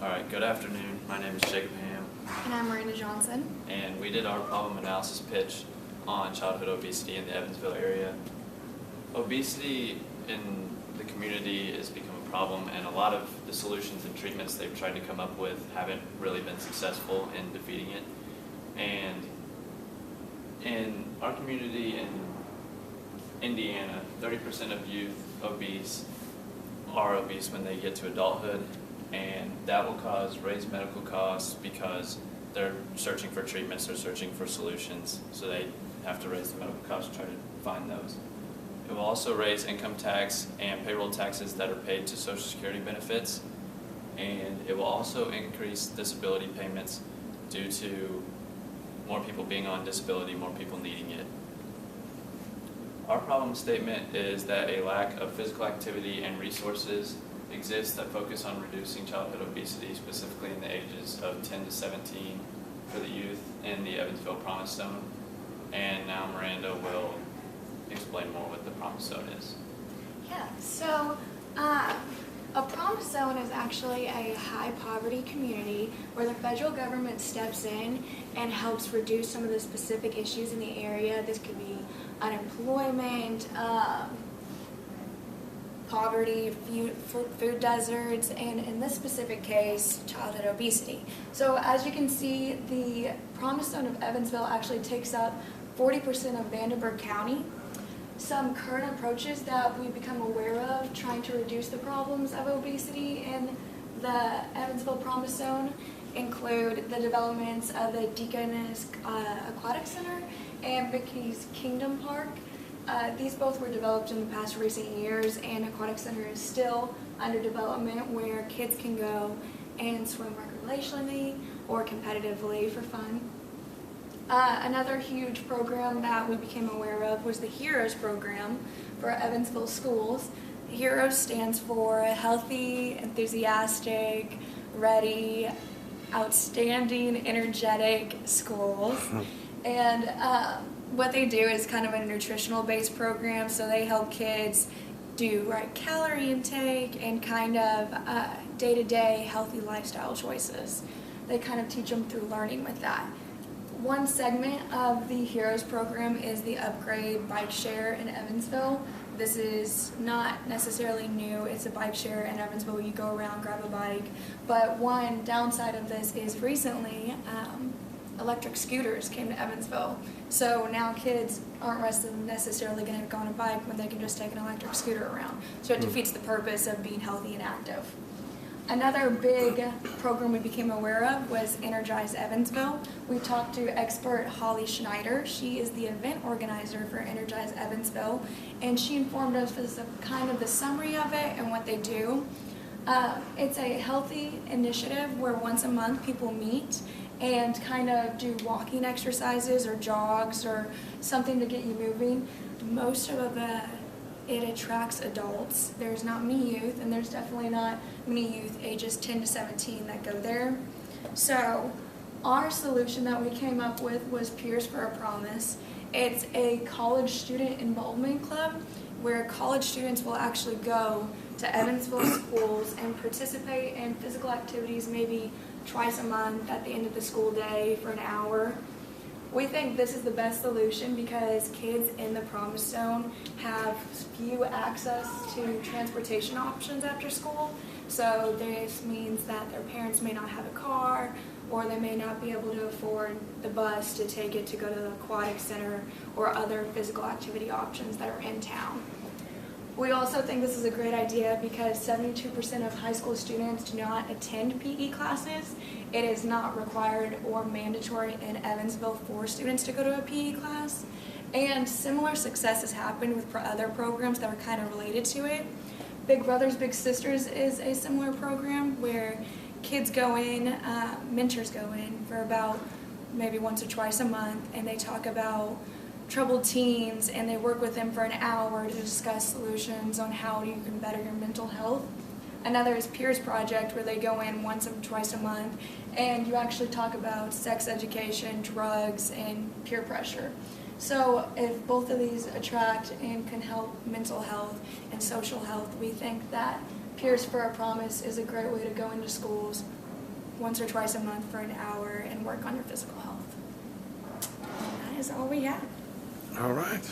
Alright, good afternoon. My name is Jaekob, And I'm Miranda Johnson. and we did our problem analysis pitch on childhood obesity in the Evansville area. Obesity in the community has become a problem, and a lot of the solutions and treatments they've tried to come up with haven't really been successful in defeating it. And in our community in Indiana, 30% of youth are obese when they get to adulthood, and that will cause raised medical costs because they're searching for treatments, they're searching for solutions, so they have to raise the medical costs to try to find those. It will also raise income tax and payroll taxes that are paid to Social Security benefits, and it will also increase disability payments due to more people being on disability, more people needing it. Our problem statement is that a lack of physical activity and resources exists that focus on reducing childhood obesity, specifically in the ages of 10 to 17 for the youth in the Evansville Promise Zone. And now Miranda will explain more what the Promise Zone is. Yeah, so a promise zone is actually a high poverty community where the federal government steps in and helps reduce some of the specific issues in the area. This could be unemployment, poverty, food deserts, and in this specific case, childhood obesity. So as you can see, the Promise Zone of Evansville actually takes up 40% of Vandenberg County. Some current approaches that we've become aware of trying to reduce the problems of obesity in the Evansville Promise Zone include the developments of the Deaconess Aquatic Center and Mickey's Kingdom Park. These both were developed in the past recent years, and Aquatic Center is still under development where kids can go and swim recreationally or competitively for fun. Another huge program that we became aware of was the HEROES program for Evansville schools. HEROES stands for Healthy, Enthusiastic, Ready, Outstanding, Energetic Schools. And what they do is kind of a nutritional based program, so they help kids do right calorie intake and kind of day-to-day healthy lifestyle choices. They kind of teach them through learning with that. One segment of the HEROES program is the Upgrade Bike Share in Evansville. This is not necessarily new. It's a bike share in Evansville. You go around, grab a bike. But one downside of this is recently electric scooters came to Evansville. So now kids aren't necessarily going to go on a bike when they can just take an electric scooter around. So it defeats the purpose of being healthy and active. Another big program we became aware of was Energize Evansville. We talked to expert Holly Schneider. She is the event organizer for Energize Evansville, and she informed us of kind of the summary of it and what they do. It's a healthy initiative where once a month people meet and kind of do walking exercises or jogs or something to get you moving. Most of it attracts adults. There's not many youth, and there's definitely not many youth ages 10 to 17 that go there. So our solution that we came up with was Peers for a Promise. It's a college student involvement club where college students will actually go to Evansville schools and participate in physical activities maybe twice a month at the end of the school day for an hour. We think this is the best solution because kids in the Promise Zone have few access to transportation options after school. So this means that their parents may not have a car, or they may not be able to afford the bus to take it to go to the aquatic center or other physical activity options that are in town. We also think this is a great idea because 72% of high school students do not attend PE classes. It is not required or mandatory in Evansville for students to go to a PE class. And similar success has happened with other programs that are kind of related to it. Big Brothers Big Sisters is a similar program where kids go in, mentors go in for about maybe once or twice a month, and they talk about troubled teens, and they work with them for an hour to discuss solutions on how you can better your mental health. Another is Peers Project, where they go in once or twice a month, and you actually talk about sex education, drugs, and peer pressure. So if both of these attract and can help mental health and social health, we think that Peers for a Promise is a great way to go into schools once or twice a month for an hour and work on your physical health. And that is all we have. All right.